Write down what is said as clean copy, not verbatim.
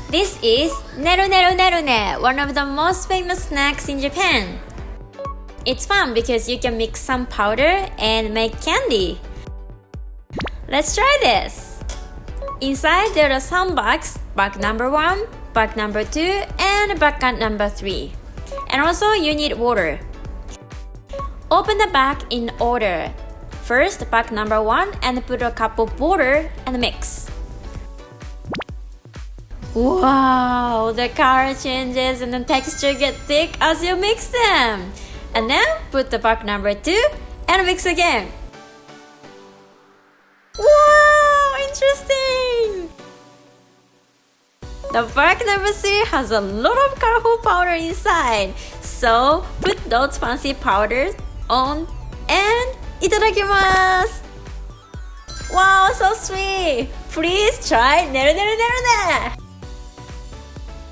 This is NERUNERUNERUNE, one of the most famous snacks in Japan. It's fun because you can mix some powder and make candy. Let's try this. Inside there are some bags, bag number 1, bag number 2, and bag number 3. And also you need water. Open the bag in order. First, bag number 1 and put a cup of water and mix. Wow, the color changes and the texture get thick as you mix them. And then put the bag number 2 and mix again. Wow, interesting! The bag number 3 has a lot of colorful powder inside. So put those fancy powders on and itadakimasu! Wow, so sweet! Please try NERUNERUNERUNE!